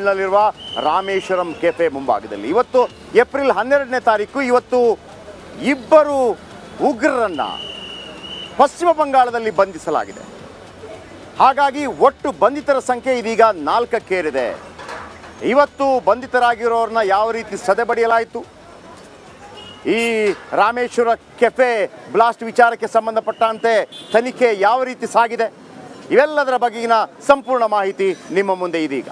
ತಮಿಳಿನಲ್ಲಿರುವ Rameswaram cafe ಮುಂಭಾಗದಲ್ಲಿ. ಇವತ್ತು April 12ನೇ ತಾರೀಕು. ಇವತ್ತು ಇಬ್ಬರು ಉಗ್ರರನ್ನು ಪಶ್ಚಿಮ ಬಂಗಾಳದಲ್ಲಿ ಬಂಧಿಸಲಾಗಿದೆ. ಹಾಗಾಗಿ ಒಟ್ಟು ಬಂಧಿತರ ಸಂಖ್ಯೆ ಇದೀಗ 4ಕ್ಕೇರಿದೆ. ಇವತ್ತು ಬಂಧಿತರಾಗಿರೋರನ್ನ ಯಾವ ರೀತಿ ಸದೆಬಡಿಯಲಾಯಿತು, ಈ ರಾಮೇಶ್ವರ ಕೆಫೆ ಬ್ಲಾಸ್ಟ್ ವಿಚಾರಕ್ಕೆ ಸಂಬಂಧಪಟ್ಟಂತೆ ತನಿಖೆ ಯಾವ ರೀತಿ ಸಾಗಿದೆ, ಇವೆಲ್ಲದರ ಬಗೆಗಿನ ಸಂಪೂರ್ಣ ಮಾಹಿತಿ ನಿಮ್ಮ ಮುಂದೆ ಇದೀಗ.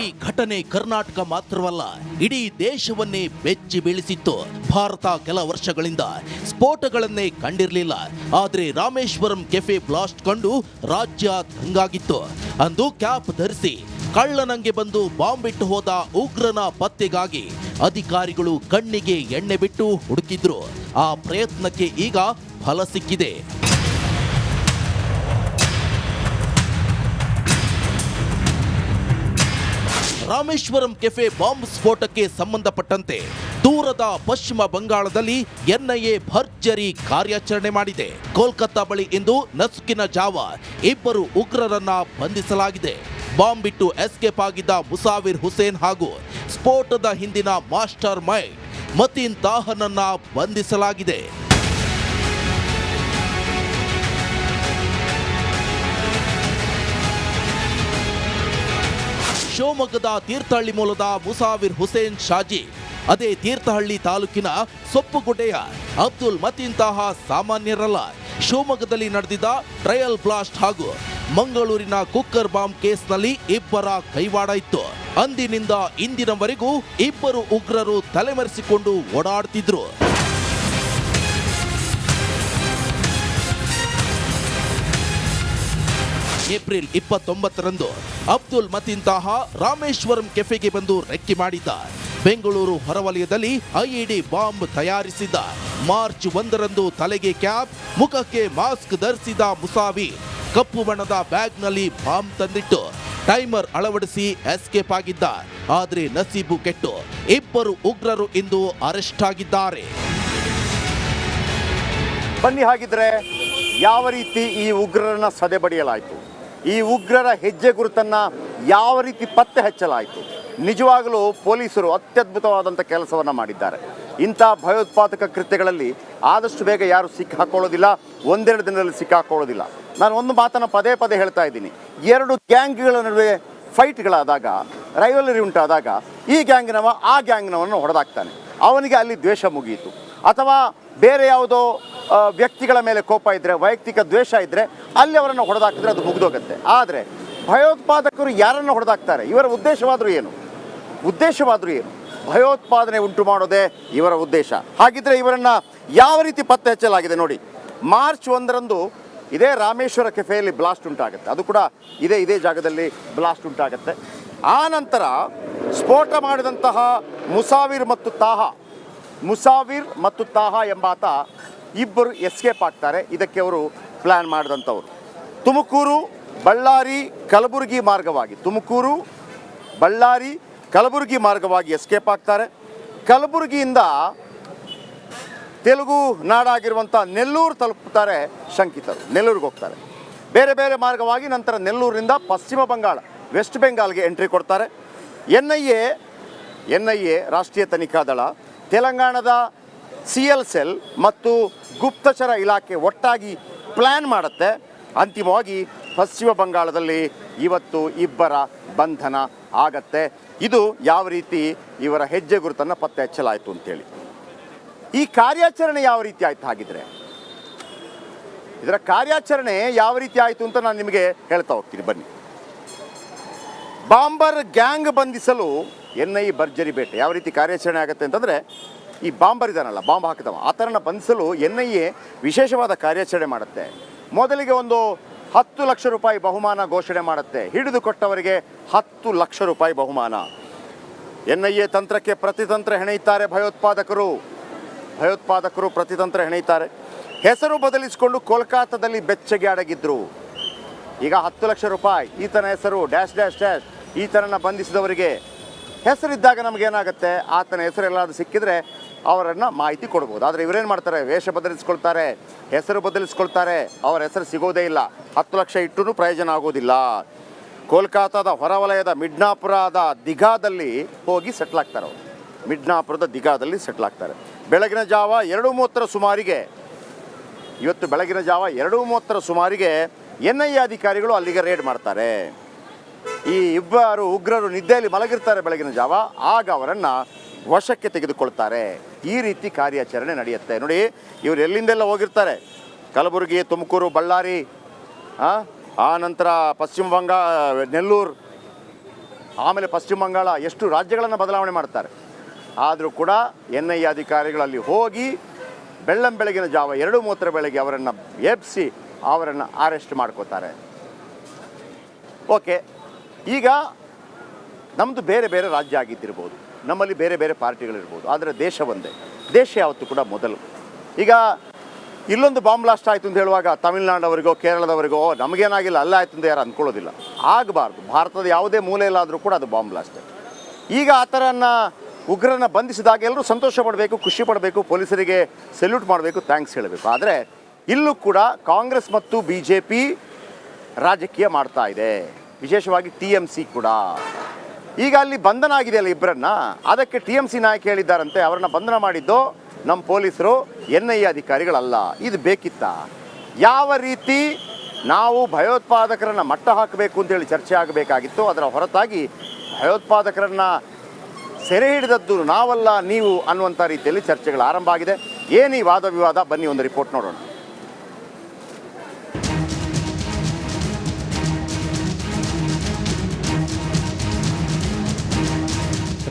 ಈ ಘಟನೆ ಕರ್ನಾಟಕ ಮಾತ್ರವಲ್ಲ, ಇಡೀ ದೇಶವನ್ನೇ ಬೆಚ್ಚಿ ಬೀಳಿಸಿತ್ತು. ಭಾರತ ಕೆಲ ವರ್ಷಗಳಿಂದ ಸ್ಫೋಟಗಳನ್ನೇ ಕಂಡಿರಲಿಲ್ಲ. ಆದರೆ ರಾಮೇಶ್ವರಂ ಕೆಫೆ ಬ್ಲಾಸ್ಟ್ ಕಂಡು ರಾಜ್ಯ ದಂಗಾಗಿತ್ತು. ಅಂದು ಕ್ಯಾಪ್ ಧರಿಸಿ ಕಳ್ಳನಂಗೆ ಬಂದು ಬಾಂಬ್ ಇಟ್ಟು ಹೋದ ಉಗ್ರನ ಪತ್ತೆಗಾಗಿ ಅಧಿಕಾರಿಗಳು ಕಣ್ಣಿಗೆ ಎಣ್ಣೆ ಬಿಟ್ಟು ಹುಡುಕಿದ್ರು. ಆ ಪ್ರಯತ್ನಕ್ಕೆ ಈಗ ಫಲ ಸಿಕ್ಕಿದೆ. ರಾಮೇಶ್ವರಂ ಕೆಫೆ ಬಾಂಬ್ ಸ್ಫೋಟಕ್ಕೆ ಸಂಬಂಧಪಟ್ಟಂತೆ ದೂರದ ಪಶ್ಚಿಮ ಬಂಗಾಳದಲ್ಲಿ ಎನ್ಐಎ ಭರ್ಜರಿ ಕಾರ್ಯಾಚರಣೆ ಮಾಡಿದೆ. ಕೋಲ್ಕತ್ತಾ ಬಳಿ ಇಂದು ನಸುಕಿನ ಜಾವ ಇಬ್ಬರು ಉಗ್ರರನ್ನ ಬಂಧಿಸಲಾಗಿದೆ. ಬಾಂಬ್ ಬಿಟ್ಟು ಎಸ್ಕೇಪ್ ಆಗಿದ್ದ ಮುಸಾವಿರ್ ಹುಸೇನ್ ಹಾಗೂ ಸ್ಫೋಟದ ಹಿಂದಿನ ಮಾಸ್ಟರ್ ಮೈಂಡ್ ಮತೀನ್ ತಾಹನನ್ನ ಬಂಧಿಸಲಾಗಿದೆ. ಶಿವಮೊಗ್ಗದ ತೀರ್ಥಹಳ್ಳಿ ಮೂಲದ ಮುಸಾವಿರ್ ಹುಸೇನ್ ಶಾಜಿ ಅದೇ ತೀರ್ಥಹಳ್ಳಿ ತಾಲೂಕಿನ ಸೊಪ್ಪುಗುಡ್ಡೆಯ ಅಬ್ದುಲ್ ಮತೀನ್ ತಾಹ ಸಾಮಾನ್ಯರಲ್ಲ. ಶಿವಮೊಗ್ಗದಲ್ಲಿ ನಡೆದಿದ್ದ ಟ್ರಯಲ್ ಬ್ಲಾಸ್ಟ್ ಹಾಗೂ ಮಂಗಳೂರಿನ ಕುಕ್ಕರ್ ಬಾಂಬ್ ಕೇಸ್ನಲ್ಲಿ ಇಬ್ಬರ ಕೈವಾಡ ಇತ್ತು. ಅಂದಿನಿಂದ ಇಂದಿನವರೆಗೂ ಇಬ್ಬರು ಉಗ್ರರು ತಲೆಮರೆಸಿಕೊಂಡು ಓಡಾಡ್ತಿದ್ರು. ಏಪ್ರಿಲ್ 29ರಂದು ಅಬ್ದುಲ್ ಮತೀನ್ ತಾಹ ರಾಮೇಶ್ವರಂ ಕೆಫೆಗೆ ಬಂದು ರೆಕ್ಕಿ ಮಾಡಿದ್ದ. ಬೆಂಗಳೂರು ಹೊರವಲಯದಲ್ಲಿ ಐಇಡಿ ಬಾಂಬ್ ತಯಾರಿಸಿದ್ದ. ಮಾರ್ಚ್ 1ರಂದು ತಲೆಗೆ ಕ್ಯಾಪ್, ಮುಖಕ್ಕೆ ಮಾಸ್ಕ್ ಧರಿಸಿದ ಮುಸಾವಿ ಕಪ್ಪು ಬಣ್ಣದ ಬ್ಯಾಗ್ನಲ್ಲಿ ಬಾಂಬ್ ತಂದಿಟ್ಟು ಟೈಮರ್ ಅಳವಡಿಸಿ ಎಸ್ಕೇಪ್ ಆಗಿದ್ದ. ಆದರೆ ನಸೀಬು ಕೆಟ್ಟು ಇಬ್ಬರು ಉಗ್ರರು ಇಂದು ಅರೆಸ್ಟ್ ಆಗಿದ್ದಾರೆ. ಬನ್ನಿ, ಹಾಗಿದ್ರೆ ಯಾವ ರೀತಿ ಈ ಉಗ್ರರನ್ನ ಸದೆಬಡಿಯಲಾಯಿತು, ಈ ಉಗ್ರರ ಹೆಜ್ಜೆ ಗುರುತನ್ನು ಯಾವ ರೀತಿ ಪತ್ತೆ ಹಚ್ಚಲಾಯಿತು. ನಿಜವಾಗಲೂ ಪೊಲೀಸರು ಅತ್ಯದ್ಭುತವಾದಂಥ ಕೆಲಸವನ್ನು ಮಾಡಿದ್ದಾರೆ. ಇಂಥ ಭಯೋತ್ಪಾದಕ ಕೃತ್ಯಗಳಲ್ಲಿ ಆದಷ್ಟು ಬೇಗ ಯಾರು ಸಿಕ್ಕಾಕೊಳ್ಳೋದಿಲ್ಲ, ಒಂದೆರಡು ದಿನದಲ್ಲಿ ಸಿಕ್ಕಾಕೊಳ್ಳೋದಿಲ್ಲ. ನಾನು ಒಂದು ಮಾತನ್ನು ಪದೇ ಪದೇ ಹೇಳ್ತಾ ಇದ್ದೀನಿ. ಎರಡು ಗ್ಯಾಂಗ್ಗಳ ನಡುವೆ ಫೈಟ್ಗಳಾದಾಗ, ರೈವಲರಿ ಉಂಟಾದಾಗ ಈ ಗ್ಯಾಂಗ್ನವ ಆ ಗ್ಯಾಂಗ್ನವನ್ನು ಹೊಡೆದಾಕ್ತಾನೆ, ಅವನಿಗೆ ಅಲ್ಲಿ ದ್ವೇಷ ಮುಗಿಯಿತು. ಅಥವಾ ಬೇರೆ ಯಾವುದೋ ವ್ಯಕ್ತಿಗಳ ಮೇಲೆ ಕೋಪ ಇದ್ದರೆ, ವೈಯಕ್ತಿಕ ದ್ವೇಷ ಇದ್ದರೆ ಅಲ್ಲಿ ಅವರನ್ನು ಹೊಡೆದಾಕಿದ್ರೆ ಅದು ಮುಗಿದೋಗುತ್ತೆ. ಆದರೆ ಭಯೋತ್ಪಾದಕರು ಯಾರನ್ನು ಹೊಡೆದಾಕ್ತಾರೆ, ಇವರ ಉದ್ದೇಶವಾದರೂ ಏನು? ಭಯೋತ್ಪಾದನೆ ಉಂಟು ಮಾಡೋದೇ ಇವರ ಉದ್ದೇಶ. ಹಾಗಿದ್ರೆ ಇವರನ್ನು ಯಾವ ರೀತಿ ಪತ್ತೆ ಹಚ್ಚಲಾಗಿದೆ ನೋಡಿ. ಮಾರ್ಚ್ 1ರಂದು ಇದೇ ರಾಮೇಶ್ವರ ಕೆಫೆಯಲ್ಲಿ ಬ್ಲಾಸ್ಟ್ ಉಂಟಾಗುತ್ತೆ. ಅದು ಕೂಡ ಇದೇ ಜಾಗದಲ್ಲಿ ಬ್ಲಾಸ್ಟ್ ಉಂಟಾಗುತ್ತೆ. ಆ ನಂತರ ಸ್ಫೋಟ ಮಾಡಿದಂತಹ ಮುಸಾವಿರ್ ಮತ್ತು ತಾಹ ಎಂಬಾತ ಇಬ್ಬರು ಎಸ್ಕೇಪ್ ಆಗ್ತಾರೆ. ಇದಕ್ಕೆ ಅವರು ಪ್ಲ್ಯಾನ್ ಮಾಡಿದಂಥವ್ರು. ತುಮಕೂರು ಬಳ್ಳಾರಿ ಕಲಬುರಗಿ ಮಾರ್ಗವಾಗಿ ಎಸ್ಕೇಪ್ ಆಗ್ತಾರೆ. ಕಲಬುರಗಿಯಿಂದ ತೆಲುಗು ನಾಡಾಗಿರುವಂಥ ನೆಲ್ಲೂರು ತಲುಪುತ್ತಾರೆ ಶಂಕಿತರು. ನೆಲ್ಲೂರಿಗೆ ಹೋಗ್ತಾರೆ. ಬೇರೆ ಬೇರೆ ಮಾರ್ಗವಾಗಿ ನಂತರ ನೆಲ್ಲೂರಿನಿಂದ ಪಶ್ಚಿಮ ಬಂಗಾಳ, ವೆಸ್ಟ್ ಬೆಂಗಾಲ್ಗೆ ಎಂಟ್ರಿ ಕೊಡ್ತಾರೆ. ಎನ್ಐಎ ರಾಷ್ಟ್ರೀಯ ತನಿಖಾ ದಳ, ತೆಲಂಗಾಣದ CL ಸೆಲ್ ಮತ್ತು ಗುಪ್ತಚರ ಇಲಾಖೆ ಒಟ್ಟಾಗಿ ಪ್ಲ್ಯಾನ್ ಮಾಡುತ್ತೆ. ಅಂತಿಮವಾಗಿ ಪಶ್ಚಿಮ ಬಂಗಾಳದಲ್ಲಿ ಇವತ್ತು ಇಬ್ಬರ ಬಂಧನ ಆಗತ್ತೆ. ಇದು ಯಾವ ರೀತಿ ಇವರ ಹೆಜ್ಜೆ ಗುರುತನ್ನು ಪತ್ತೆ ಹಚ್ಚಲಾಯಿತು ಅಂತೇಳಿ. ಈ ಕಾರ್ಯಾಚರಣೆ ಯಾವ ರೀತಿ ಆಯಿತು, ಹಾಗಿದ್ರೆ ಇದರ ಕಾರ್ಯಾಚರಣೆ ಯಾವ ರೀತಿ ಆಯಿತು ಅಂತ ನಾನು ನಿಮಗೆ ಹೇಳ್ತಾ ಹೋಗ್ತೀನಿ. ಬನ್ನಿ. ಬಾಂಬರ್ ಗ್ಯಾಂಗ್ ಬಂಧಿಸಲು NIA ಭರ್ಜರಿ ಬೇಟೆ. ಯಾವ ರೀತಿ ಕಾರ್ಯಾಚರಣೆ ಆಗುತ್ತೆ ಅಂತಂದರೆ, ಈ ಬಾಂಬರ್ ಇದಾನಲ್ಲ, ಬಾಂಬ್ ಹಾಕಿದವ, ಆ ಥರನ ಬಂಧಿಸಲು NIA ವಿಶೇಷವಾದ ಕಾರ್ಯಾಚರಣೆ ಮಾಡುತ್ತೆ. ಮೊದಲಿಗೆ ಒಂದು 10 ಲಕ್ಷ ರೂಪಾಯಿ ಬಹುಮಾನ ಘೋಷಣೆ ಮಾಡುತ್ತೆ. ಹಿಡಿದುಕೊಟ್ಟವರಿಗೆ 10 ಲಕ್ಷ ರೂಪಾಯಿ ಬಹುಮಾನ. NIA ತಂತ್ರಕ್ಕೆ ಪ್ರತಿತಂತ್ರ ಹೆಣೆಯುತ್ತಾರೆ ಭಯೋತ್ಪಾದಕರು ಪ್ರತಿತಂತ್ರ ಹೆಣೆಯುತ್ತಾರೆ. ಹೆಸರು ಬದಲಿಸಿಕೊಂಡು ಕೋಲ್ಕತ್ತಾದಲ್ಲಿ ಬೆಚ್ಚಗೆ ಅಡಗಿದ್ರು. ಈಗ 10 ಲಕ್ಷ ರೂಪಾಯಿ, ಈತನ ಹೆಸರು ಡ್ಯಾಶ್ ಡ್ಯಾಶ್ ಡ್ಯಾಶ್, ಈತನನ್ನು ಬಂಧಿಸಿದವರಿಗೆ ಹೆಸರಿದ್ದಾಗ ನಮಗೇನಾಗುತ್ತೆ, ಆತನ ಹೆಸರೆಲ್ಲಾದರೂ ಸಿಕ್ಕಿದರೆ ಅವರನ್ನು ಮಾಹಿತಿ ಕೊಡ್ಬೋದು. ಆದರೆ ಇವರೇನು ಮಾಡ್ತಾರೆ, ವೇಷ ಬದಲಿಸ್ಕೊಳ್ತಾರೆ, ಹೆಸರು ಬದಲಿಸ್ಕೊಳ್ತಾರೆ, ಅವರ ಹೆಸರು ಸಿಗೋದೇ ಇಲ್ಲ. 10 ಲಕ್ಷ ಇಟ್ಟರೂ ಪ್ರಯೋಜನ ಆಗೋದಿಲ್ಲ. ಕೋಲ್ಕತ್ತಾದ ಹೊರವಲಯದ ಮಿಡ್ನಾಪುರದ ದಿಘಾದಲ್ಲಿ ಹೋಗಿ ಸೆಟ್ಲ್ ಆಗ್ತಾರೆ ಅವರು. ಮಿಡ್ನಾಪುರದ ದಿಘಾದಲ್ಲಿ ಸೆಟ್ಲ್ ಆಗ್ತಾರೆ. ಬೆಳಗಿನ ಜಾವ 2:30 ಸುಮಾರಿಗೆ, ಇವತ್ತು ಬೆಳಗಿನ ಜಾವ 2:30 ಸುಮಾರಿಗೆ NIA ಅಧಿಕಾರಿಗಳು ಅಲ್ಲಿಗೆ ರೇಡ್ ಮಾಡ್ತಾರೆ. ಈ ಇಬ್ಬರು ಉಗ್ರರು ನಿದ್ದೆಯಲ್ಲಿ ಮಲಗಿರ್ತಾರೆ ಬೆಳಗಿನ ಜಾವ, ಆಗ ಅವರನ್ನು ವಶಕ್ಕೆ ತೆಗೆದುಕೊಳ್ತಾರೆ. ಈ ರೀತಿ ಕಾರ್ಯಾಚರಣೆ ನಡೆಯುತ್ತೆ. ನೋಡಿ, ಇವರು ಎಲ್ಲಿಂದೆಲ್ಲ ಹೋಗಿರ್ತಾರೆ, ಕಲಬುರಗಿ, ತುಮಕೂರು, ಬಳ್ಳಾರಿ, ಆ ನಂತರ ಪಶ್ಚಿಮ ಬಂಗಾಳ, ನೆಲ್ಲೂರು, ಆಮೇಲೆ ಪಶ್ಚಿಮ ಬಂಗಾಳ, ಎಷ್ಟು ರಾಜ್ಯಗಳನ್ನು ಬದಲಾವಣೆ ಮಾಡ್ತಾರೆ. ಆದರೂ ಕೂಡ NIA ಅಧಿಕಾರಿಗಳಲ್ಲಿ ಹೋಗಿ ಬೆಳಗಿನ ಜಾವ 2:30 ಬೆಳಗ್ಗೆ ಅವರನ್ನು ಎಬ್ಬಿಸಿ ಅವರನ್ನು ಅರೆಸ್ಟ್ ಮಾಡ್ಕೋತಾರೆ. ಓಕೆ, ಈಗ ನಮ್ಮದು ಬೇರೆ ಬೇರೆ ರಾಜ್ಯ ಆಗಿದ್ದಿರ್ಬೋದು, ನಮ್ಮಲ್ಲಿ ಬೇರೆ ಬೇರೆ ಪಾರ್ಟಿಗಳಿರ್ಬೋದು, ಆದರೆ ದೇಶ ಒಂದೇ. ದೇಶ ಯಾವತ್ತೂ ಕೂಡ ಮೊದಲು. ಈಗ ಇಲ್ಲೊಂದು ಬಾಂಬ್ ಬ್ಲಾಸ್ಟ್ ಆಯಿತು ಅಂತ ಹೇಳುವಾಗ ತಮಿಳ್ನಾಡವರಿಗೋ ಕೇರಳದವರಿಗೋ ನಮಗೇನಾಗಿಲ್ಲ, ಅಲ್ಲ ಆಯಿತು ಅಂತ ಯಾರು ಅಂದ್ಕೊಳ್ಳೋದಿಲ್ಲ. ಆಗಬಾರ್ದು. ಭಾರತದ ಯಾವುದೇ ಮೂಲೆಯಲ್ಲಾದರೂ ಕೂಡ ಅದು ಬಾಂಬ್ ಬ್ಲಾಸ್ಟ್. ಈಗ ಆ ಥರನ್ನ ಉಗ್ರರನ್ನ ಬಂಧಿಸಿದಾಗ ಎಲ್ಲರೂ ಸಂತೋಷ ಪಡಬೇಕು, ಖುಷಿ ಪಡಬೇಕು, ಪೊಲೀಸರಿಗೆ ಸೆಲ್ಯೂಟ್ ಮಾಡಬೇಕು, ಥ್ಯಾಂಕ್ಸ್ ಹೇಳಬೇಕು. ಆದರೆ ಇಲ್ಲೂ ಕೂಡ ಕಾಂಗ್ರೆಸ್ ಮತ್ತು BJP ರಾಜಕೀಯ ಮಾಡ್ತಾ ಇದೆ, ವಿಶೇಷವಾಗಿ TMC ಕೂಡ. ಈಗ ಅಲ್ಲಿ ಬಂಧನ ಆಗಿದೆಯಲ್ಲ ಇಬ್ಬರನ್ನ, ಅದಕ್ಕೆ TMC ನಾಯಕ ಹೇಳಿದ್ದಾರಂತೆ ಅವರನ್ನ ಬಂಧನ ಮಾಡಿದ್ದು ನಮ್ಮ ಪೊಲೀಸರು, NIA ಅಧಿಕಾರಿಗಳಲ್ಲ. ಇದು ಬೇಕಿತ್ತಾ? ಯಾವ ರೀತಿ ನಾವು ಭಯೋತ್ಪಾದಕರನ್ನು ಮಟ್ಟ ಹಾಕಬೇಕು ಅಂತೇಳಿ ಚರ್ಚೆ ಆಗಬೇಕಾಗಿತ್ತು. ಅದರ ಹೊರತಾಗಿ ಭಯೋತ್ಪಾದಕರನ್ನು ಸೆರೆ ಹಿಡಿದದ್ದು ನಾವಲ್ಲ ನೀವು ಅನ್ನುವಂಥ ರೀತಿಯಲ್ಲಿ ಚರ್ಚೆಗಳು ಆರಂಭ ಆಗಿದೆ. ಏನು ಈ ವಾದ ವಿವಾದ, ಬನ್ನಿ ಒಂದು ರಿಪೋರ್ಟ್ ನೋಡೋಣ.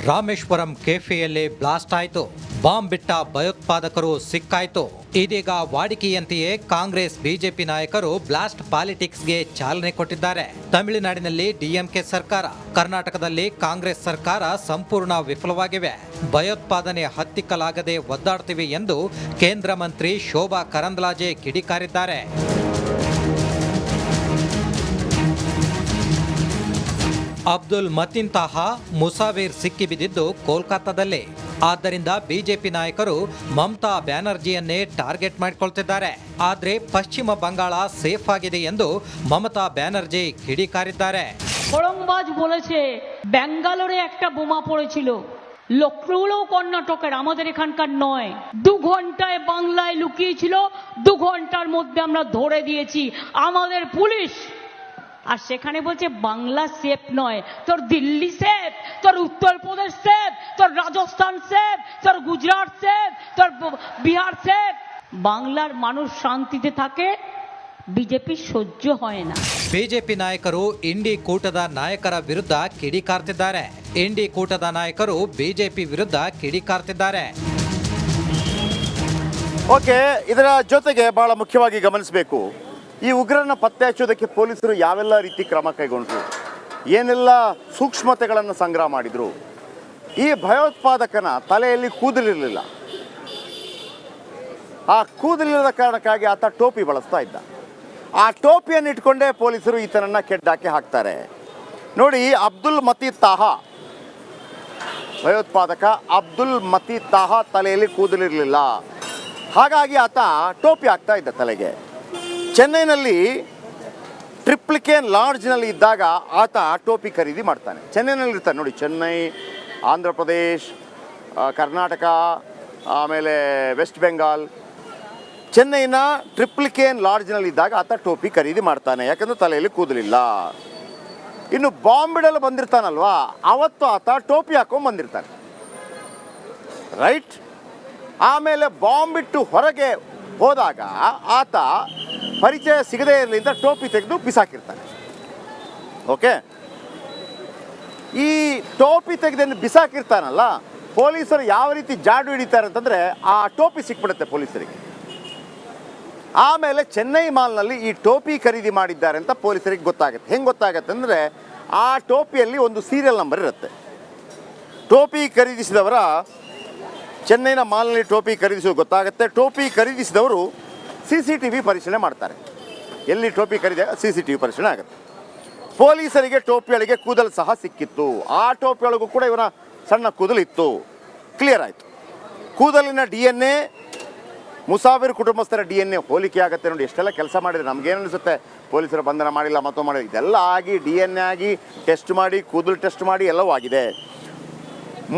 ರಾಮೇಶ್ವರಂ ಕೆಫೆಯಲ್ಲಿ ಬ್ಲಾಸ್ಟ್ ಆಯಿತು. ಬಾಂಬ್ ಬಿಟ್ಟ ಭಯೋತ್ಪಾದಕರು ಸಿಕ್ಕಾಯ್ತು. ಇದೀಗ ವಾಡಿಕೆಯಂತೆಯೇ ಕಾಂಗ್ರೆಸ್ BJP ನಾಯಕರು ಬ್ಲಾಸ್ಟ್ ಪಾಲಿಟಿಕ್ಸ್ಗೆ ಚಾಲನೆ ಕೊಟ್ಟಿದ್ದಾರೆ. ತಮಿಳುನಾಡಿನಲ್ಲಿ DMK ಸರ್ಕಾರ, ಕರ್ನಾಟಕದಲ್ಲಿ ಕಾಂಗ್ರೆಸ್ ಸರ್ಕಾರ ಸಂಪೂರ್ಣ ವಿಫಲವಾಗಿವೆ. ಭಯೋತ್ಪಾದನೆ ಹತ್ತಿಕ್ಕಲಾಗದೆ ಒದ್ದಾಡ್ತಿವೆ ಎಂದು ಕೇಂದ್ರ ಮಂತ್ರಿ ಶೋಭಾ ಕರಂದ್ಲಾಜೆ ಕಿಡಿಕಾರಿದ್ದಾರೆ. ಅಬ್ದುಲ್ ಮತೀನ್ ತಾಹಾ, ಮುಸಾವಿರ್ ಸಿಕ್ಕಿಬಿದ್ದಿದ್ದು ಕೋಲ್ಕತ್ತಾದಲ್ಲಿ. ಆದ್ದರಿಂದ BJP ನಾಯಕರು ಮಮತಾ ಬ್ಯಾನರ್ಜಿಯನ್ನೇ ಟಾರ್ಗೆಟ್ ಮಾಡಿಕೊಳ್ತಿದ್ದಾರೆ. ಆದರೆ ಪಶ್ಚಿಮ ಬಂಗಾಳ ಸೇಫ್ ಆಗಿದೆ ಎಂದು ಮಮತಾ ব্যানার্জি ಕಿಡಿಕಾರಿದ್ದಾರೆ. বরংবাজ বলেছে ব্যাঙ্গালোরে একটা বোমা পড়েছিল, লখনৌও কর্ণাটকের, আমাদের এখানকার নয়। 2 ঘন্টায় বাংলায় লুকিয়েছিল, 2 ঘন্টার মধ্যে আমরা ধরে দিয়েছি আমাদের পুলিশ। আর সেখানে বলছে বাংলা সেফ নয়, তোর দিল্লি সেফ, তোর উত্তরপ্রদেশ সেফ, তোর রাজস্থান সেফ, তোর গুজরাট সেফ, তোর বিহার সেফ। বাংলার মানুষ শান্তিতে থাকে, BJP সহ্য হয় না। BJP ನಾಯಕರು ಇಂಡಿ ಕೂಟದ ನಾಯಕರ ವಿರುದ್ಧ ಕಿಡಿಕಾರ್ತಿದ್ದಾರೆ. ಇಂಡಿ ಕೂಟದ ನಾಯಕರು BJP ವಿರುದ್ಧ ಕಿಡಿಕಾರ್ತಿದ್ದಾರೆ. ಓಕೆ, ಇದರ ಜೊತೆಗೆ ಬಹಳ ಮುಖ್ಯವಾಗಿ ಗಮನಿಸಬೇಕು, ಈ ಉಗ್ರರನ್ನ ಪತ್ತೆ ಹಚ್ಚೋದಕ್ಕೆ ಪೊಲೀಸರು ಯಾವೆಲ್ಲ ರೀತಿ ಕ್ರಮ ಕೈಗೊಂಡ್ರು, ಏನೆಲ್ಲ ಸೂಕ್ಷ್ಮತೆಗಳನ್ನು ಸಂಗ್ರಹ ಮಾಡಿದರು. ಈ ಭಯೋತ್ಪಾದಕನ ತಲೆಯಲ್ಲಿ ಕೂದಲಿರಲಿಲ್ಲ. ಆ ಕೂದಲಿಲ್ಲದ ಕಾರಣಕ್ಕಾಗಿ ಆತ ಟೋಪಿ ಬಳಸ್ತಾ ಇದ್ದ. ಆ ಟೋಪಿಯನ್ನು ಇಟ್ಕೊಂಡೇ ಪೊಲೀಸರು ಈತನನ್ನು ಕೆಡ್ಡಾಕಿ ಹಾಕ್ತಾರೆ. ನೋಡಿ, ಅಬ್ದುಲ್ ಮತೀನ್ ತಾಹಾ, ಭಯೋತ್ಪಾದಕ ಅಬ್ದುಲ್ ಮತೀನ್ ತಾಹಾ ತಲೆಯಲ್ಲಿ ಕೂದಲಿರಲಿಲ್ಲ, ಹಾಗಾಗಿ ಆತ ಟೋಪಿ ಹಾಕ್ತಾ ಇದ್ದ ತಲೆಗೆ. ಚೆನ್ನೈನಲ್ಲಿ ಟ್ರಿಪ್ಲಿಕೇನ್ ಲಾಡ್ಜ್ನಲ್ಲಿ ಇದ್ದಾಗ ಆತ ಟೋಪಿ ಖರೀದಿ ಮಾಡ್ತಾನೆ. ಚೆನ್ನೈನಲ್ಲಿ ಇರ್ತಾನೆ ನೋಡಿ, ಚೆನ್ನೈ, ಆಂಧ್ರ ಪ್ರದೇಶ್, ಕರ್ನಾಟಕ, ಆಮೇಲೆ ವೆಸ್ಟ್ ಬೆಂಗಾಲ್. ಚೆನ್ನೈನ ಟ್ರಿಪ್ಲಿಕೇನ್ ಲಾಡ್ಜ್ನಲ್ಲಿ ಇದ್ದಾಗ ಆತ ಟೋಪಿ ಖರೀದಿ ಮಾಡ್ತಾನೆ, ಯಾಕಂದರೆ ತಲೆಯಲ್ಲಿ ಕೂದಲಿಲ್ಲ. ಇನ್ನು ಬಾಂಬ್ ಇಡಲು ಬಂದಿರ್ತಾನಲ್ವಾ, ಅವತ್ತು ಆತ ಟೋಪಿ ಹಾಕೊಂಡು ಬಂದಿರ್ತಾನೆ, ರೈಟ್. ಆಮೇಲೆ ಬಾಂಬ್ ಇಟ್ಟು ಹೊರಗೆ ಹೋದಾಗ ಆತ ಪರಿಚಯ ಸಿಗದೇ ಇರಲಿ ಅಂತ ಟೋಪಿ ತೆಗೆದು ಬಿಸಾಕಿರ್ತಾನೆ. ಓಕೆ, ಈ ಟೋಪಿ ತೆಗೆದು ಬಿಸಾಕಿರ್ತಾನಲ್ಲ, ಪೊಲೀಸರು ಯಾವ ರೀತಿ ಜಾಡು ಹಿಡಿತಾರೆ ಅಂತಂದರೆ ಆ ಟೋಪಿ ಸಿಕ್ಬಿಡುತ್ತೆ ಪೊಲೀಸರಿಗೆ. ಆಮೇಲೆ ಚೆನ್ನೈ ಮಾಲ್ನಲ್ಲಿ ಈ ಟೋಪಿ ಖರೀದಿ ಮಾಡಿದ್ದಾರೆ ಅಂತ ಪೊಲೀಸರಿಗೆ ಗೊತ್ತಾಗುತ್ತೆ. ಹೆಂಗೆ ಗೊತ್ತಾಗತ್ತೆ ಅಂದರೆ, ಆ ಟೋಪಿಯಲ್ಲಿ ಒಂದು ಸೀರಿಯಲ್ ನಂಬರ್ ಇರುತ್ತೆ. ಟೋಪಿ ಖರೀದಿಸಿದವರ, ಚೆನ್ನೈನ ಮಾಲ್ನಲ್ಲಿ ಟೋಪಿ ಖರೀದಿಸೋದು ಗೊತ್ತಾಗುತ್ತೆ. ಟೋಪಿ ಖರೀದಿಸಿದವರು CCTV ಪರಿಶೀಲನೆ ಮಾಡ್ತಾರೆ. ಎಲ್ಲಿ ಟೋಪಿ ಖರೀದಿಯಾಗ CCTV ಪರಿಶೀಲನೆ ಆಗುತ್ತೆ. ಪೊಲೀಸರಿಗೆ ಟೋಪಿಯೊಳಗೆ ಕೂದಲು ಸಹ ಸಿಕ್ಕಿತ್ತು. ಆ ಟೋಪಿಯೊಳಗೂ ಕೂಡ ಇವನ ಸಣ್ಣ ಕೂದಲು ಇತ್ತು. ಕ್ಲಿಯರ್ ಆಯಿತು. ಕೂದಲಿನ DNA ಮುಸಾಫಿರ್ ಕುಟುಂಬಸ್ಥರ DNA ಹೋಲಿಕೆ ಆಗುತ್ತೆ ನೋಡಿ. ಎಷ್ಟೆಲ್ಲ ಕೆಲಸ ಮಾಡಿದ್ರೆ ನಮಗೇನು ಅನಿಸುತ್ತೆ, ಪೊಲೀಸರು ಬಂಧನ ಮಾಡಿಲ್ಲ ಮತ್ತೊಂದು ಮಾಡಿಲ್ಲ, ಇದೆಲ್ಲ ಆಗಿ DNA ಆಗಿ ಟೆಸ್ಟ್ ಮಾಡಿ ಕೂದಲು ಟೆಸ್ಟ್ ಮಾಡಿ ಎಲ್ಲವೂ ಆಗಿದೆ.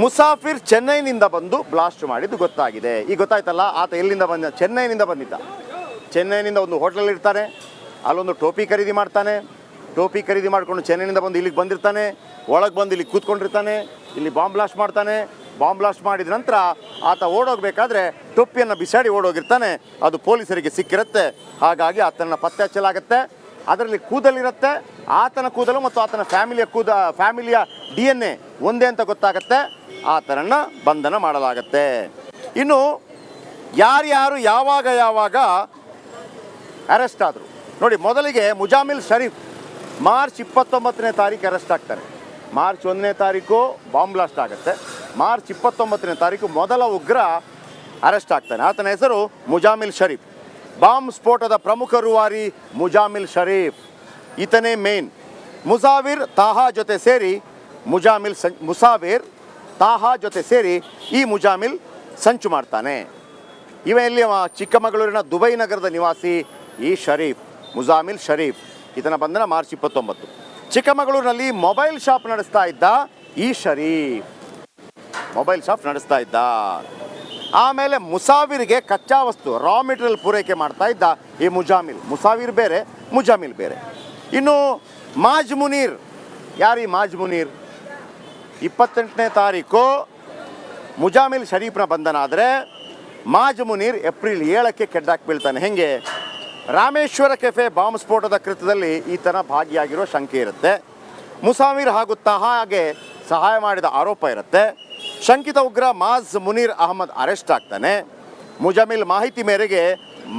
ಮುಸಾಫಿರ್ ಚೆನ್ನೈನಿಂದ ಬಂದು ಬ್ಲಾಸ್ಟ್ ಮಾಡಿದ್ದು ಗೊತ್ತಾಗಿದೆ. ಈಗ ಗೊತ್ತಾಯ್ತಲ್ಲ, ಆತ ಎಲ್ಲಿಂದ ಬಂದ? ಚೆನ್ನೈನಿಂದ ಬಂದಿದ್ದ. ಚೆನ್ನೈನಿಂದ ಒಂದು ಹೋಟ್ಲಲ್ಲಿ ಇರ್ತಾನೆ, ಅಲ್ಲೊಂದು ಟೋಪಿ ಖರೀದಿ ಮಾಡ್ತಾನೆ. ಟೋಪಿ ಖರೀದಿ ಮಾಡಿಕೊಂಡು ಚೆನ್ನೈನಿಂದ ಬಂದು ಇಲ್ಲಿಗೆ ಬಂದಿರ್ತಾನೆ, ಒಳಗೆ ಬಂದು ಇಲ್ಲಿ ಕೂತ್ಕೊಂಡಿರ್ತಾನೆ, ಇಲ್ಲಿ ಬಾಂಬ್ ಬ್ಲಾಸ್ಟ್ ಮಾಡ್ತಾನೆ. ಬಾಂಬ್ ಬ್ಲಾಸ್ಟ್ ಮಾಡಿದ ನಂತರ ಆತ ಓಡೋಗಬೇಕಾದ್ರೆ ಟೊಪ್ಪಿಯನ್ನು ಬಿಸಾಡಿ ಓಡೋಗಿರ್ತಾನೆ. ಅದು ಪೊಲೀಸರಿಗೆ ಸಿಕ್ಕಿರುತ್ತೆ. ಹಾಗಾಗಿ ಆತನ ಪತ್ತೆ ಹಚ್ಚಲಾಗುತ್ತೆ. ಅದರಲ್ಲಿ ಕೂದಲಿರುತ್ತೆ, ಆತನ ಕೂದಲು ಮತ್ತು ಆತನ ಫ್ಯಾಮಿಲಿಯ DNA ಒಂದೇ ಅಂತ ಗೊತ್ತಾಗುತ್ತೆ. ಆತನನ್ನು ಬಂಧನ ಮಾಡಲಾಗತ್ತೆ. ಇನ್ನು ಯಾರ್ಯಾರು ಯಾವಾಗ ಅರೆಸ್ಟ್ ಆದರು ನೋಡಿ. ಮೊದಲಿಗೆ ಮುಜಾಮಿಲ್ ಶರೀಫ್ ಮಾರ್ಚ್ 29ನೇ ತಾರೀಕು ಅರೆಸ್ಟ್ ಆಗ್ತಾರೆ. ಮಾರ್ಚ್ 1ನೇ ತಾರೀಕು ಬಾಂಬ್ ಬ್ಲಾಸ್ಟ್ ಆಗುತ್ತೆ. ಮಾರ್ಚ್ 29ನೇ ತಾರೀಕು ಮೊದಲ ಉಗ್ರ ಅರೆಸ್ಟ್ ಆಗ್ತಾನೆ. ಆತನ ಹೆಸರು ಮುಜಾಮಿಲ್ ಶರೀಫ್. ಬಾಂಬ್ ಸ್ಫೋಟದ ಪ್ರಮುಖ ರೂವಾರಿ ಮುಜಾಮಿಲ್ ಶರೀಫ್, ಈತನೇ ಮೇನ್. ಮುಸಾವಿರ್ ತಾಹಾ ಜೊತೆ ಸೇರಿ ಈ ಮುಜಾಮಿಲ್ ಸಂಚು ಮಾಡ್ತಾನೆ. ಇವ ಇಲ್ಲಿ ಚಿಕ್ಕಮಗಳೂರಿನ ದುಬೈ ನಗರದ ನಿವಾಸಿ ಈ ಶರೀಫ್, ಮುಜಾಮಿಲ್ ಶರೀಫ್. ಈತನ ಬಂಧನ ಮಾರ್ಚ್ 29. ಚಿಕ್ಕಮಗಳೂರಿನಲ್ಲಿ ಮೊಬೈಲ್ ಶಾಪ್ ನಡೆಸ್ತಾ ಇದ್ದ ಈ ಶರೀಫ್, ಮೊಬೈಲ್ ಶಾಪ್ ನಡೆಸ್ತಾ ಇದ್ದ. ಆಮೇಲೆ ಮುಸಾವಿರ್ಗೆ ಕಚ್ಚಾ ವಸ್ತು ರಾ ಮೆಟೀರಿಯಲ್ ಪೂರೈಕೆ ಮಾಡ್ತಾ ಇದ್ದ ಈ ಮುಜಾಮಿಲ್. ಮುಸಾವಿರ್ ಬೇರೆ, ಮುಜಾಮಿಲ್ ಬೇರೆ. ಇನ್ನು ಮಾಜ್ ಮುನೀರ್, ಯಾರು ಈ ಮಾಜ್ ಮುನೀರ್? 28ನೇ ತಾರೀಕು ಮುಜಾಮಿಲ್ ಶರೀಫ್ನ ಬಂಧನ ಆದರೆ ಮಾಜ್ ಮುನೀರ್ ಏಪ್ರಿಲ್ 7ಕ್ಕೆ ಕೆಡ್ಡಾಕ್ ಬೀಳ್ತಾನೆ. ಹೆಂಗೆ? ರಾಮೇಶ್ವರ ಕೆಫೆ ಬಾಂಬ್ ಸ್ಫೋಟದ ಕೃತ್ಯದಲ್ಲಿ ಈತನ ಭಾಗಿಯಾಗಿರೋ ಶಂಕೆ ಇರುತ್ತೆ. ಮುಸಾವಿರ್ ಹಾಗೂ ತಹಾಗೆ ಸಹಾಯ ಮಾಡಿದ ಆರೋಪ ಇರುತ್ತೆ. ಶಂಕಿತ ಉಗ್ರ ಮಾಜ್ ಮುನೀರ್ ಅಹಮದ್ ಅರೆಸ್ಟ್ ಆಗ್ತಾನೆ. ಮುಜಾಮಿಲ್ ಮಾಹಿತಿ ಮೇರೆಗೆ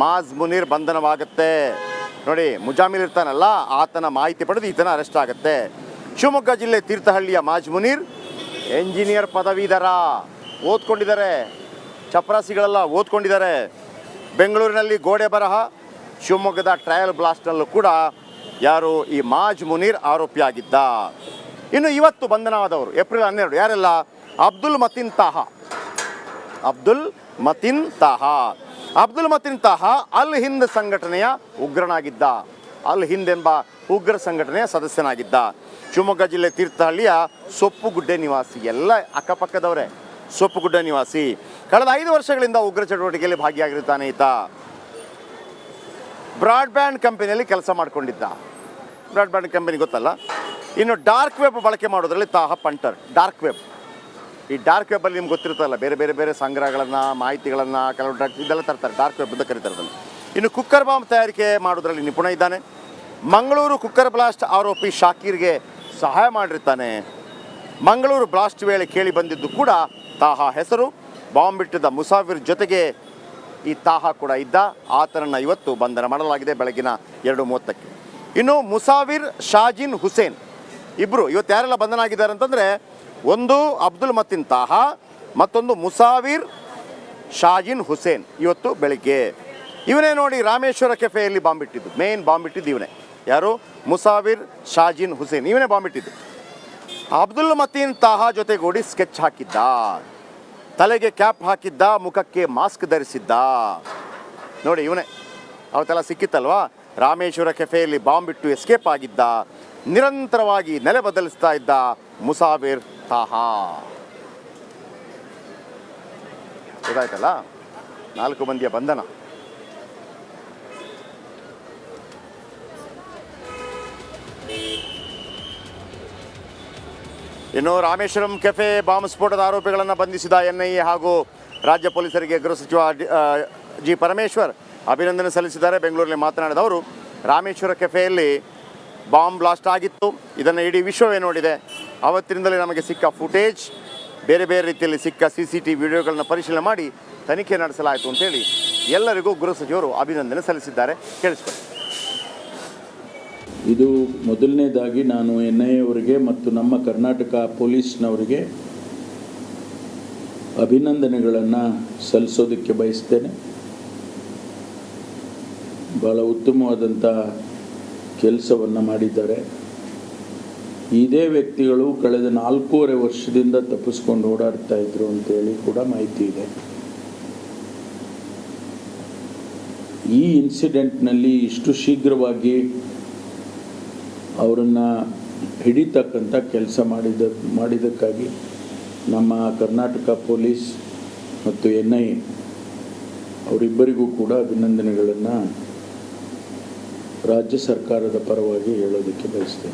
ಮಾಜ್ ಮುನೀರ್ ಬಂಧನವಾಗುತ್ತೆ. ನೋಡಿ, ಮುಜಾಮಿಲ್ ಇರ್ತಾನಲ್ಲ, ಆತನ ಮಾಹಿತಿ ಪಡೆದು ಈತನ ಅರೆಸ್ಟ್ ಆಗುತ್ತೆ. ಶಿವಮೊಗ್ಗ ಜಿಲ್ಲೆ ತೀರ್ಥಹಳ್ಳಿಯ ಮಾಜ್ ಮುನೀರ್ ಎಂಜಿನಿಯರ್ ಪದವೀಧರ, ಓದ್ಕೊಂಡಿದ್ದಾರೆ. ಚಪರಾಸಿಗಳೆಲ್ಲ ಓದ್ಕೊಂಡಿದ್ದಾರೆ. ಬೆಂಗಳೂರಿನಲ್ಲಿ ಗೋಡೆ ಬರಹ, ಶಿವಮೊಗ್ಗದ ಟ್ರಯಲ್ ಬ್ಲಾಸ್ಟ್ನಲ್ಲೂ ಕೂಡ ಯಾರು ಈ ಮಾಜ್ ಮುನೀರ್ ಆರೋಪಿಯಾಗಿದ್ದ. ಇನ್ನು ಇವತ್ತು ಬಂಧನವಾದವರು ಏಪ್ರಿಲ್ 12 ಯಾರೆಲ್ಲ? ಅಬ್ದುಲ್ ಮತೀನ್ ತಾಹಾ ಅಲ್ ಹಿಂದ್ ಸಂಘಟನೆಯ ಉಗ್ರನಾಗಿದ್ದ. ಅಲ್ ಹಿಂದ್ ಎಂಬ ಉಗ್ರ ಸಂಘಟನೆಯ ಸದಸ್ಯನಾಗಿದ್ದ. ಶಿವಮೊಗ್ಗ ಜಿಲ್ಲೆ ತೀರ್ಥಹಳ್ಳಿಯ ಸೊಪ್ಪುಗುಡ್ಡೆ ನಿವಾಸಿ, ಎಲ್ಲ ಅಕ್ಕಪಕ್ಕದವರೇ. ಸೊಪ್ಪುಗುಡ್ಡೆ ನಿವಾಸಿ. ಕಳೆದ 5 ವರ್ಷಗಳಿಂದ ಉಗ್ರ ಚಟುವಟಿಕೆಯಲ್ಲಿ ಭಾಗಿಯಾಗಿರ್ತಾನೆ ಈತ. ಬ್ರಾಡ್ಬ್ಯಾಂಡ್ ಕಂಪನಿಯಲ್ಲಿ ಕೆಲಸ ಮಾಡಿಕೊಂಡಿದ್ದ. ಬ್ರಾಡ್ಬ್ಯಾಂಡ್ ಕಂಪನಿ ಗೊತ್ತಲ್ಲ. ಇನ್ನು ಡಾರ್ಕ್ ವೆಬ್ ಬಳಕೆ ಮಾಡೋದ್ರಲ್ಲಿ ತಾಹ ಪಂಟರ್. ಡಾರ್ಕ್ ವೆಬ್, ಈ ಡಾರ್ಕ್ ವೆಬ್ಬಲ್ಲಿ ನಿಮ್ಗೆ ಗೊತ್ತಿರುತ್ತಲ್ಲ, ಬೇರೆ ಸಂಗ್ರಹಗಳನ್ನು, ಮಾಹಿತಿಗಳನ್ನು, ಕೆಲವು ಡ್ರಗ್ಸ್ ಇದೆಲ್ಲ ತರ್ತಾರೆ. ಡಾರ್ಕ್ ವೆಬ್ ಅಂತ ಕರೀತಾರೆ ಅದನ್ನು. ಇನ್ನು ಕುಕ್ಕರ್ ಬಾಂಬ್ ತಯಾರಿಕೆ ಮಾಡೋದ್ರಲ್ಲಿ ನಿಪುಣ ಇದ್ದಾನೆ. ಮಂಗಳೂರು ಕುಕ್ಕರ್ ಬ್ಲಾಸ್ಟ್ ಆರೋಪಿ ಶಾಕೀರ್ಗೆ ಸಹಾಯ ಮಾಡಿರ್ತಾನೆ. ಮಂಗಳೂರು ಬ್ಲಾಸ್ಟ್ ವೇಳೆ ಕೇಳಿ ಬಂದಿದ್ದು ಕೂಡ ತಾಹಾ ಹೆಸರು. ಬಾಂಬ್ ಇಟ್ಟಿದ್ದ ಮುಸಾಫಿರ್ ಜೊತೆಗೆ ಈ ತಾಹಾ ಕೂಡ ಇದ್ದ. ಆತನನ್ನು ಇವತ್ತು ಬಂಧನ ಮಾಡಲಾಗಿದೆ ಬೆಳಗಿನ 2:30ಕ್ಕೆ. ಇನ್ನು ಮುಸಾವಿರ್, ಶಾಜಿನ್ ಹುಸೇನ್ ಇಬ್ಬರು ಇವತ್ತು ಯಾರೆಲ್ಲ ಬಂಧನ ಆಗಿದ್ದಾರೆ ಅಂತಂದರೆ, ಒಂದು ಅಬ್ದುಲ್ ಮತೀನ್ ತಾಹಾ, ಮತ್ತೊಂದು ಮುಸಾವಿರ್ ಶಾಜಿನ್ ಹುಸೇನ್. ಇವತ್ತು ಬೆಳಿಗ್ಗೆ ಇವನೇ ನೋಡಿ ರಾಮೇಶ್ವರ ಕೆಫೆಯಲ್ಲಿ ಬಾಂಬ್ ಇಟ್ಟಿದ್ದು. ಮೇನ್ ಬಾಂಬ್ ಇಟ್ಟಿದ್ದು ಇವನೇ. ಯಾರು? ಮುಸಾವಿರ್ ಶಾಜಿನ್ ಹುಸೇನ್. ಇವನೇ ಬಾಂಬ್ ಇಟ್ಟಿದ್ದು. ಅಬ್ದುಲ್ ಮತೀನ್ ತಾಹಾ ಜೊತೆಗೂಡಿ ಸ್ಕೆಚ್ ಹಾಕಿದ್ದ, ತಲೆಗೆ ಕ್ಯಾಪ್ ಹಾಕಿದ್ದ, ಮುಖಕ್ಕೆ ಮಾಸ್ಕ್ ಧರಿಸಿದ್ದ. ನೋಡಿ ಇವನೇ. ಅವತ್ತೆಲ್ಲ ಸಿಕ್ಕಿತ್ತಲ್ವಾ? ರಾಮೇಶ್ವರ ಕೆಫೆಯಲ್ಲಿ ಬಾಂಬ್ ಇಟ್ಟು ಎಸ್ಕೇಪ್ ಆಗಿದ್ದ. ನಿರಂತರವಾಗಿ ನೆಲೆ ಬದಲಿಸ್ತಾ ಇದ್ದ ಮುಸಾವಿರ್ ತಾಹಾ. ಗೊತ್ತಾಯ್ತಲ್ಲ? 4 ಮಂದಿಯ ಬಂಧನ. ಇನ್ನು ರಾಮೇಶ್ವರಂ ಕೆಫೆ ಬಾಂಬ್ ಸ್ಫೋಟದ ಆರೋಪಿಗಳನ್ನು ಬಂಧಿಸಿದ NIA ಹಾಗೂ ರಾಜ್ಯ ಪೊಲೀಸರಿಗೆ ಗೃಹ ಸಚಿವ ಜಿ ಪರಮೇಶ್ವರ್ ಅಭಿನಂದನೆ ಸಲ್ಲಿಸಿದ್ದಾರೆ. ಬೆಂಗಳೂರಲ್ಲಿ ಮಾತನಾಡಿದ ಅವರು, ರಾಮೇಶ್ವರ ಕೆಫೆಯಲ್ಲಿ ಬಾಂಬ್ ಬ್ಲಾಸ್ಟ್ ಆಗಿತ್ತು. ಇದನ್ನು ಇಡೀ ವಿಶ್ವವೇ ನೋಡಿದೆ. ಅವತ್ತಿನಿಂದಲೇ ನಮಗೆ ಸಿಕ್ಕ ಫುಟೇಜ್, ಬೇರೆ ರೀತಿಯಲ್ಲಿ ಸಿಕ್ಕ CCTV ವಿಡಿಯೋಗಳನ್ನ ಪರಿಶೀಲನೆ ಮಾಡಿ ತನಿಖೆ ನಡೆಸಲಾಯಿತು ಅಂತೇಳಿ ಎಲ್ಲರಿಗೂ ಗೃಹ ಸಚಿವರು ಅಭಿನಂದನೆ ಸಲ್ಲಿಸಿದ್ದಾರೆ. ಕೇಳಿಸ್ಕೊಳ್ಳಿ. ಇದು ಮೊದಲನೇದಾಗಿ ನಾನು NIA ಅವರಿಗೆ ಮತ್ತು ನಮ್ಮ ಕರ್ನಾಟಕ ಪೊಲೀಸ್ನವರಿಗೆ ಅಭಿನಂದನೆಗಳನ್ನು ಸಲ್ಲಿಸೋದಕ್ಕೆ ಬಯಸ್ತೇನೆ. ಭಾಳ ಉತ್ತಮವಾದಂಥ ಕೆಲಸವನ್ನು ಮಾಡಿದ್ದಾರೆ. ಇದೇ ವ್ಯಕ್ತಿಗಳು ಕಳೆದ 4.5 ವರ್ಷದಿಂದ ತಪ್ಪಿಸ್ಕೊಂಡು ಓಡಾಡ್ತಾ ಇದ್ರು ಅಂತೇಳಿ ಕೂಡ ಮಾಹಿತಿ ಇದೆ. ಈ ಇನ್ಸಿಡೆಂಟ್ನಲ್ಲಿ ಇಷ್ಟು ಶೀಘ್ರವಾಗಿ ಅವರನ್ನು ಹಿಡಿತಕ್ಕಂಥ ಕೆಲಸ ಮಾಡಿದ್ದಕ್ಕಾಗಿ ನಮ್ಮ ಕರ್ನಾಟಕ ಪೊಲೀಸ್ ಮತ್ತು NIA ಅವರಿಬ್ಬರಿಗೂ ಕೂಡ ಅಭಿನಂದನೆಗಳನ್ನು ರಾಜ್ಯ ಸರ್ಕಾರದ ಪರವಾಗಿ ಹೇಳೋದಕ್ಕೆ ಬಯಸ್ತೇನೆ.